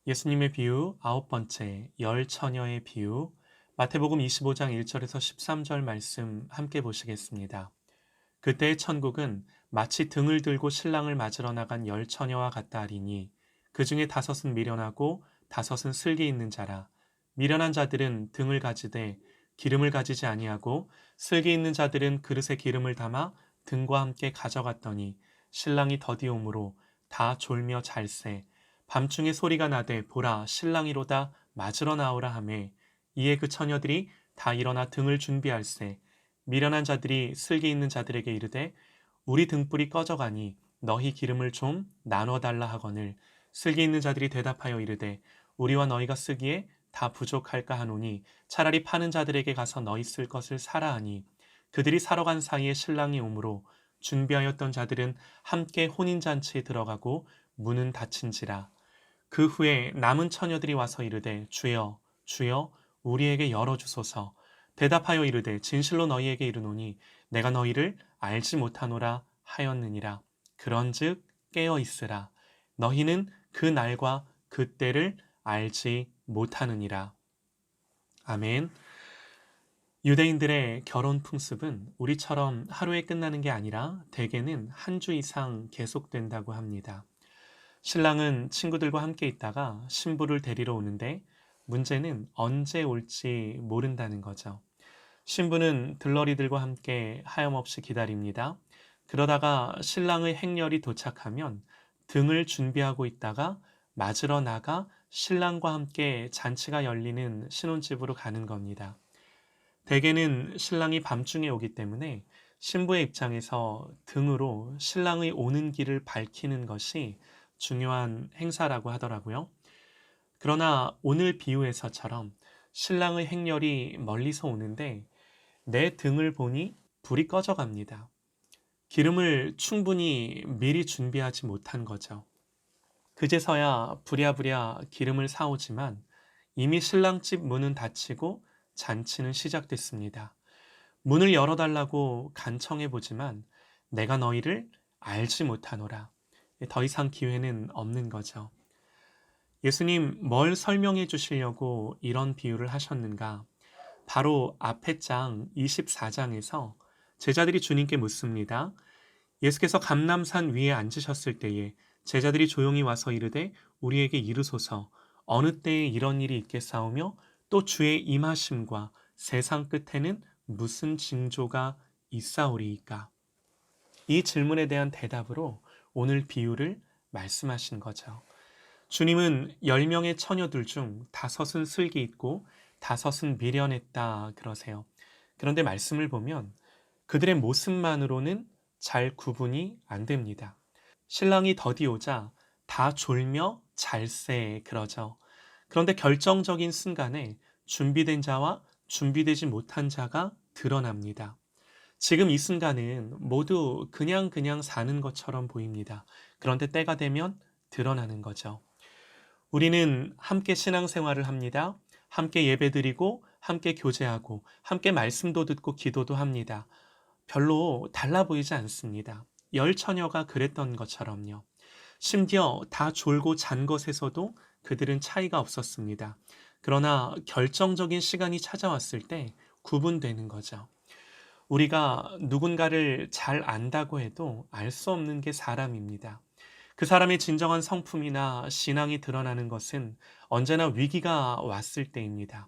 예수님의 비유 아홉 번째, 열 처녀의 비유. 마태복음 25장 1절에서 13절 말씀 함께 보시겠습니다. 그때의 천국은 마치 등을 들고 신랑을 맞으러 나간 열 처녀와 같다 하리니 그 중에 다섯은 미련하고 다섯은 슬기 있는 자라. 미련한 자들은 등을 가지되 기름을 가지지 아니하고 슬기 있는 자들은 그릇에 기름을 담아 등과 함께 가져갔더니 신랑이 더디오므로 다 졸며 잘새. 밤중에 소리가 나되 보라 신랑이로다 맞으러 나오라 하매 이에 그 처녀들이 다 일어나 등을 준비할세. 미련한 자들이 슬기 있는 자들에게 이르되 우리 등불이 꺼져가니 너희 기름을 좀 나눠 달라 하거늘 슬기 있는 자들이 대답하여 이르되 우리와 너희가 쓰기에 다 부족할까 하노니 차라리 파는 자들에게 가서 너희 쓸 것을 사라 하니 그들이 사러 간 사이에 신랑이 오므로 준비하였던 자들은 함께 혼인잔치에 들어가고 문은 닫힌지라. 그 후에 남은 처녀들이 와서 이르되 주여 주여 우리에게 열어주소서. 대답하여 이르되 진실로 너희에게 이르노니 내가 너희를 알지 못하노라 하였느니라. 그런즉 깨어 있으라. 너희는 그 날과 그 때를 알지 못하느니라. 아멘. 유대인들의 결혼 풍습은 우리처럼 하루에 끝나는 게 아니라 대개는 한 주 이상 계속된다고 합니다. 신랑은 친구들과 함께 있다가 신부를 데리러 오는데 문제는 언제 올지 모른다는 거죠. 신부는 들러리들과 함께 하염없이 기다립니다. 그러다가 신랑의 행렬이 도착하면 등을 준비하고 있다가 맞으러 나가 신랑과 함께 잔치가 열리는 신혼집으로 가는 겁니다. 대개는 신랑이 밤중에 오기 때문에 신부의 입장에서 등으로 신랑의 오는 길을 밝히는 것이 중요한 행사라고 하더라고요. 그러나 오늘 비유에서처럼 신랑의 행렬이 멀리서 오는데 내 등을 보니 불이 꺼져 갑니다. 기름을 충분히 미리 준비하지 못한 거죠. 그제서야 부랴부랴 기름을 사오지만 이미 신랑집 문은 닫히고 잔치는 시작됐습니다. 문을 열어달라고 간청해 보지만 내가 너희를 알지 못하노라. 더 이상 기회는 없는 거죠. 예수님 뭘 설명해 주시려고 이런 비유를 하셨는가? 바로 앞에 장 24장에서 제자들이 주님께 묻습니다. 예수께서 감람산 위에 앉으셨을 때에 제자들이 조용히 와서 이르되 우리에게 이르소서 어느 때에 이런 일이 있겠사오며 또 주의 임하심과 세상 끝에는 무슨 징조가 있사오리이까? 이 질문에 대한 대답으로 오늘 비유를 말씀하신 거죠. 주님은 10명의 처녀들 중 다섯은 슬기 있고 다섯은 미련했다 그러세요. 그런데 말씀을 보면 그들의 모습만으로는 잘 구분이 안 됩니다. 신랑이 더디오자 다 졸며 잘세 그러죠. 그런데 결정적인 순간에 준비된 자와 준비되지 못한 자가 드러납니다. 지금 이 순간은 모두 그냥 사는 것처럼 보입니다. 그런데 때가 되면 드러나는 거죠. 우리는 함께 신앙생활을 합니다. 함께 예배드리고 함께 교제하고 함께 말씀도 듣고 기도도 합니다. 별로 달라 보이지 않습니다. 열 처녀가 그랬던 것처럼요. 심지어 다 졸고 잔 것에서도 그들은 차이가 없었습니다. 그러나 결정적인 시간이 찾아왔을 때 구분되는 거죠. 우리가 누군가를 잘 안다고 해도 알 수 없는 게 사람입니다. 그 사람의 진정한 성품이나 신앙이 드러나는 것은 언제나 위기가 왔을 때입니다.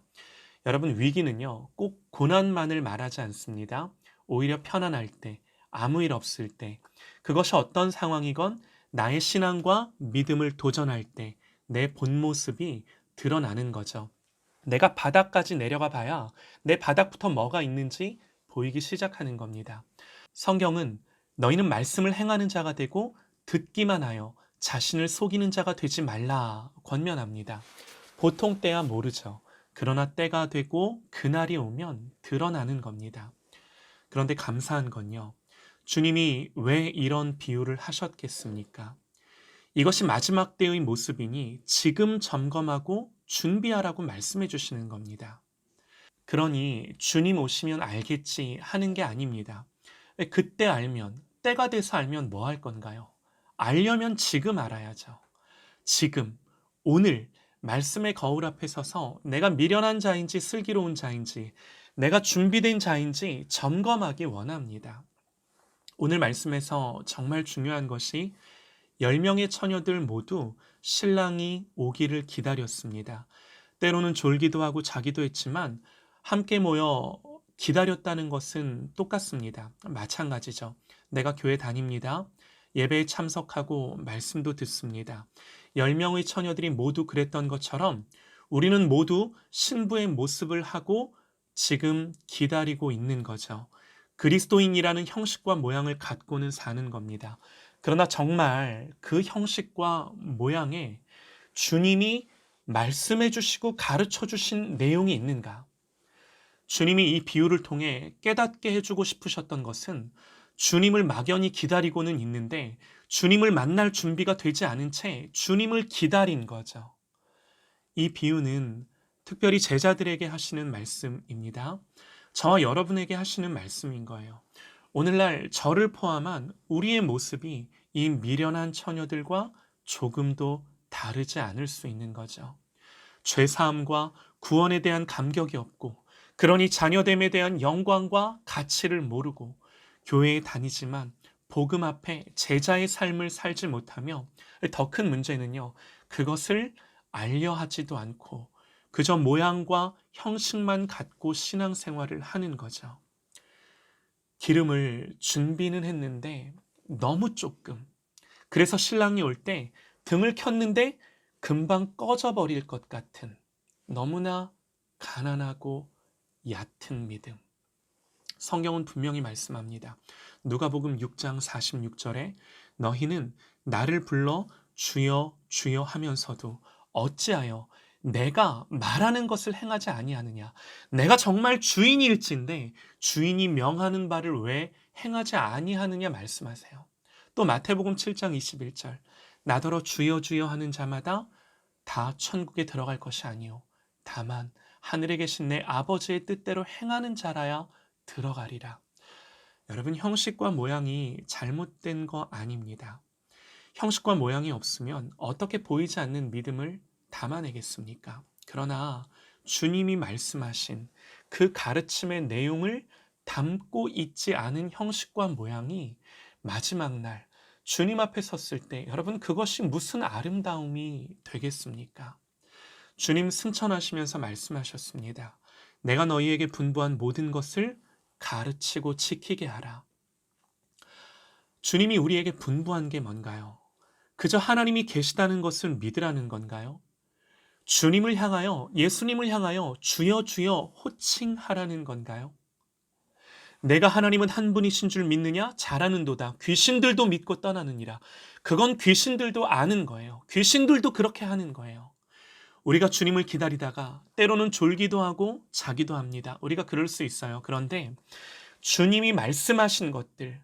여러분, 위기는요, 꼭 고난만을 말하지 않습니다. 오히려 편안할 때, 아무 일 없을 때, 그것이 어떤 상황이건 나의 신앙과 믿음을 도전할 때, 내 본 모습이 드러나는 거죠. 내가 바닥까지 내려가 봐야 내 바닥부터 뭐가 있는지 보이기 시작하는 겁니다. 성경은 너희는 말씀을 행하는 자가 되고 듣기만 하여 자신을 속이는 자가 되지 말라 권면합니다. 보통 때야 모르죠. 그러나 때가 되고 그날이 오면 드러나는 겁니다. 그런데 감사한 건요. 주님이 왜 이런 비유를 하셨겠습니까? 이것이 마지막 때의 모습이니 지금 점검하고 준비하라고 말씀해 주시는 겁니다. 그러니 주님 오시면 알겠지 하는 게 아닙니다. 그때 알면, 때가 돼서 알면 뭐 할 건가요? 알려면 지금 알아야죠. 지금, 오늘 말씀의 거울 앞에 서서 내가 미련한 자인지 슬기로운 자인지, 내가 준비된 자인지 점검하기 원합니다. 오늘 말씀에서 정말 중요한 것이 10명의 처녀들 모두 신랑이 오기를 기다렸습니다. 때로는 졸기도 하고 자기도 했지만 함께 모여 기다렸다는 것은 똑같습니다. 마찬가지죠. 내가 교회 다닙니다. 예배에 참석하고 말씀도 듣습니다. 10명의 처녀들이 모두 그랬던 것처럼 우리는 모두 신부의 모습을 하고 지금 기다리고 있는 거죠. 그리스도인이라는 형식과 모양을 갖고는 사는 겁니다. 그러나 정말 그 형식과 모양에 주님이 말씀해 주시고 가르쳐 주신 내용이 있는가? 주님이 이 비유를 통해 깨닫게 해주고 싶으셨던 것은 주님을 막연히 기다리고는 있는데 주님을 만날 준비가 되지 않은 채 주님을 기다린 거죠. 이 비유는 특별히 제자들에게 하시는 말씀입니다. 저와 여러분에게 하시는 말씀인 거예요. 오늘날 저를 포함한 우리의 모습이 이 미련한 처녀들과 조금도 다르지 않을 수 있는 거죠. 죄사함과 구원에 대한 감격이 없고, 그러니 자녀됨에 대한 영광과 가치를 모르고 교회에 다니지만 복음 앞에 제자의 삶을 살지 못하며, 더 큰 문제는요, 그것을 알려 하지도 않고 그저 모양과 형식만 갖고 신앙생활을 하는 거죠. 기름을 준비는 했는데 너무 조금. 그래서 신랑이 올 때 등을 켰는데 금방 꺼져버릴 것 같은 너무나 가난하고 얕은 믿음. 성경은 분명히 말씀합니다. 누가복음 6장 46절에 너희는 나를 불러 주여 주여 하면서도 어찌하여 내가 말하는 것을 행하지 아니하느냐. 내가 정말 주인일진데 주인이 명하는 바를 왜 행하지 아니하느냐 말씀하세요. 또 마태복음 7장 21절 나더러 주여 주여 하는 자마다 다 천국에 들어갈 것이 아니요 다만 하늘에 계신 내 아버지의 뜻대로 행하는 자라야 들어가리라. 여러분, 형식과 모양이 잘못된 거 아닙니다. 형식과 모양이 없으면 어떻게 보이지 않는 믿음을 담아내겠습니까? 그러나 주님이 말씀하신 그 가르침의 내용을 담고 있지 않은 형식과 모양이 마지막 날 주님 앞에 섰을 때 여러분 그것이 무슨 아름다움이 되겠습니까? 주님 승천하시면서 말씀하셨습니다. 내가 너희에게 분부한 모든 것을 가르치고 지키게 하라. 주님이 우리에게 분부한 게 뭔가요? 그저 하나님이 계시다는 것을 믿으라는 건가요? 주님을 향하여, 예수님을 향하여 주여 주여 호칭하라는 건가요? 내가 하나님은 한 분이신 줄 믿느냐? 잘하는도다. 귀신들도 믿고 떠나느니라. 그건 귀신들도 아는 거예요. 귀신들도 그렇게 하는 거예요. 우리가 주님을 기다리다가 때로는 졸기도 하고 자기도 합니다. 우리가 그럴 수 있어요. 그런데 주님이 말씀하신 것들,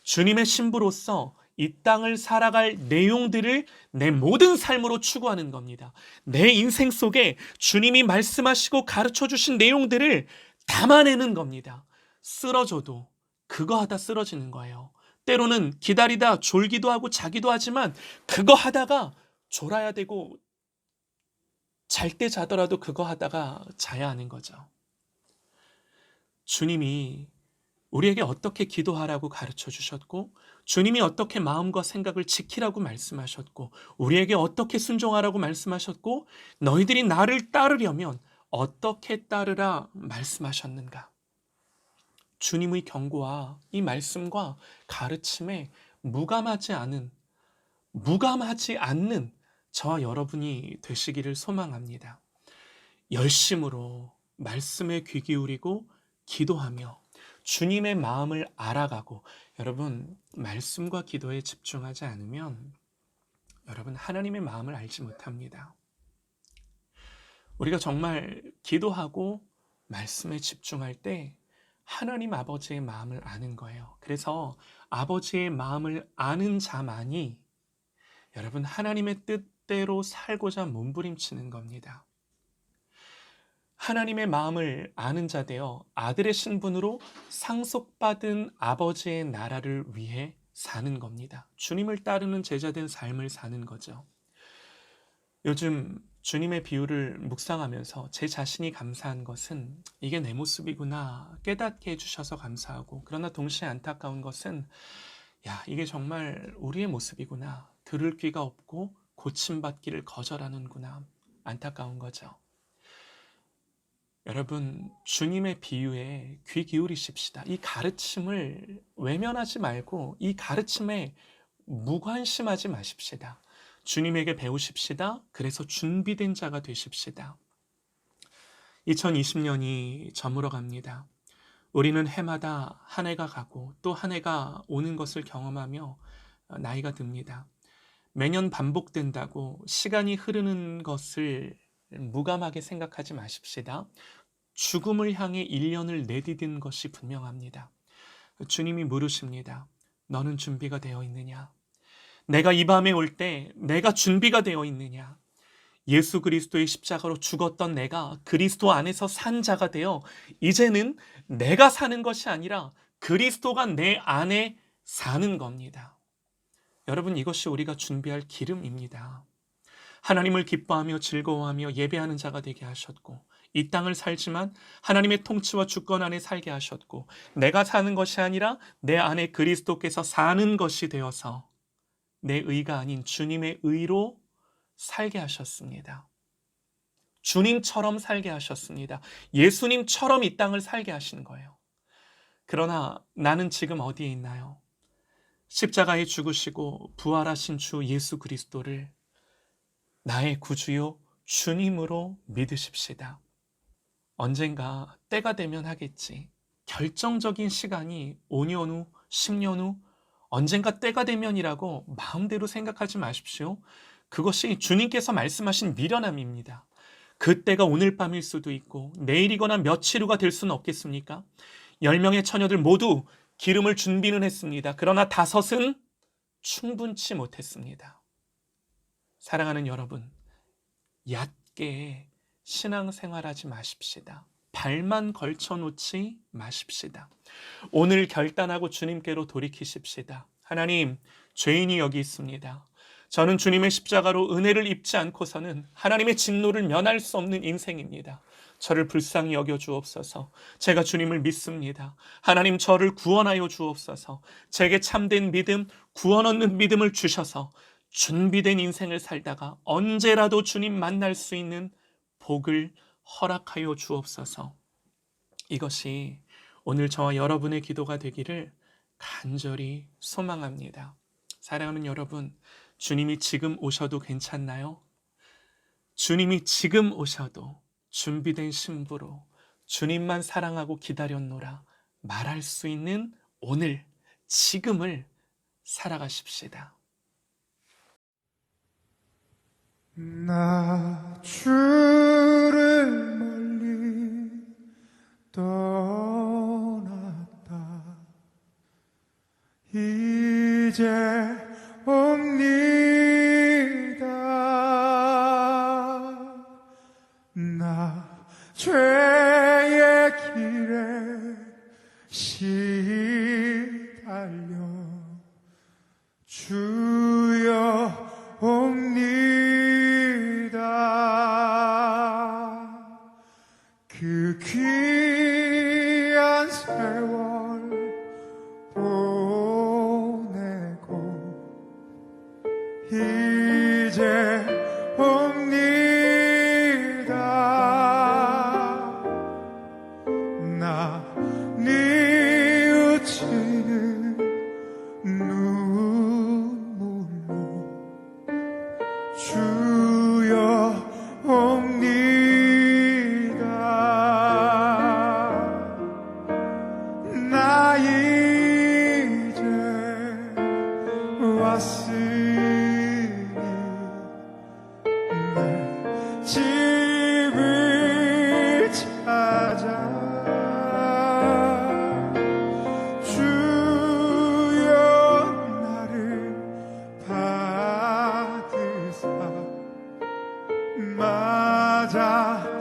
주님의 신부로서 이 땅을 살아갈 내용들을 내 모든 삶으로 추구하는 겁니다. 내 인생 속에 주님이 말씀하시고 가르쳐 주신 내용들을 담아내는 겁니다. 쓰러져도 그거 하다 쓰러지는 거예요. 때로는 기다리다 졸기도 하고 자기도 하지만 그거 하다가 졸아야 되고 잘 때 자더라도 그거 하다가 자야 하는 거죠. 주님이 우리에게 어떻게 기도하라고 가르쳐 주셨고, 주님이 어떻게 마음과 생각을 지키라고 말씀하셨고, 우리에게 어떻게 순종하라고 말씀하셨고, 너희들이 나를 따르려면 어떻게 따르라 말씀하셨는가. 주님의 경고와 이 말씀과 가르침에 무감하지 않는 저와 여러분이 되시기를 소망합니다. 열심으로 말씀에 귀 기울이고 기도하며 주님의 마음을 알아가고, 여러분 말씀과 기도에 집중하지 않으면 여러분 하나님의 마음을 알지 못합니다. 우리가 정말 기도하고 말씀에 집중할 때 하나님 아버지의 마음을 아는 거예요. 그래서 아버지의 마음을 아는 자만이 여러분 하나님의 뜻대로 살고자 몸부림치는 겁니다. 하나님의 마음을 아는 자 되어 아들의 신분으로 상속받은 아버지의 나라를 위해 사는 겁니다. 주님을 따르는 제자된 삶을 사는 거죠. 요즘 주님의 비유를 묵상하면서 제 자신이 감사한 것은 이게 내 모습이구나 깨닫게 해주셔서 감사하고, 그러나 동시에 안타까운 것은 야, 이게 정말 우리의 모습이구나, 들을 귀가 없고 고침받기를 거절하는구나, 안타까운 거죠. 여러분, 주님의 비유에 귀 기울이십시다. 이 가르침을 외면하지 말고 이 가르침에 무관심하지 마십시다. 주님에게 배우십시다. 그래서 준비된 자가 되십시다. 2020년이 저물어 갑니다. 우리는 해마다 한 해가 가고 또 한 해가 오는 것을 경험하며 나이가 듭니다. 매년 반복된다고 시간이 흐르는 것을 무감하게 생각하지 마십시다. 죽음을 향해 1년을 내디딘 것이 분명합니다. 주님이 물으십니다. 너는 준비가 되어 있느냐? 내가 이 밤에 올 때 내가 준비가 되어 있느냐? 예수 그리스도의 십자가로 죽었던 내가 그리스도 안에서 산 자가 되어 이제는 내가 사는 것이 아니라 그리스도가 내 안에 사는 겁니다. 여러분, 이것이 우리가 준비할 기름입니다. 하나님을 기뻐하며 즐거워하며 예배하는 자가 되게 하셨고, 이 땅을 살지만 하나님의 통치와 주권 안에 살게 하셨고, 내가 사는 것이 아니라 내 안에 그리스도께서 사는 것이 되어서 내 의가 아닌 주님의 의로 살게 하셨습니다. 주님처럼 살게 하셨습니다. 예수님처럼 이 땅을 살게 하신 거예요. 그러나 나는 지금 어디에 있나요? 십자가에 죽으시고 부활하신 주 예수 그리스도를 나의 구주요 주님으로 믿으십시다. 언젠가 때가 되면 하겠지. 결정적인 시간이 5년 후, 10년 후, 언젠가 때가 되면이라고 마음대로 생각하지 마십시오. 그것이 주님께서 말씀하신 미련함입니다. 그때가 오늘 밤일 수도 있고 내일이거나 며칠 후가 될 수는 없겠습니까? 10명의 처녀들 모두 기름을 준비는 했습니다. 그러나 5은 충분치 못했습니다. 사랑하는 여러분, 얕게 신앙생활하지 마십시다. 발만 걸쳐놓지 마십시다. 오늘 결단하고 주님께로 돌이키십시다. 하나님, 죄인이 여기 있습니다. 저는 주님의 십자가로 은혜를 입지 않고서는 하나님의 진노를 면할 수 없는 인생입니다. 저를 불쌍히 여겨 주옵소서. 제가 주님을 믿습니다. 하나님, 저를 구원하여 주옵소서. 제게 참된 믿음, 구원 얻는 믿음을 주셔서 준비된 인생을 살다가 언제라도 주님 만날 수 있는 복을 허락하여 주옵소서. 이것이 오늘 저와 여러분의 기도가 되기를 간절히 소망합니다. 사랑하는 여러분, 주님이 지금 오셔도 괜찮나요? 주님이 지금 오셔도 준비된 신부로 주님만 사랑하고 기다렸노라 말할 수 있는 오늘, 지금을 살아가십시다. 나 주를 멀리 떠났다. 이제 옵니다. 나 죄의 길에 시달려 주여 옵니다. 그 귀한 세월 보내고 이제 옵니다. 나 뉘우치는 눈물로 주여 옵니다. 나 이제 왔으니 내 집을 찾아 주여 나를 받으사 맞아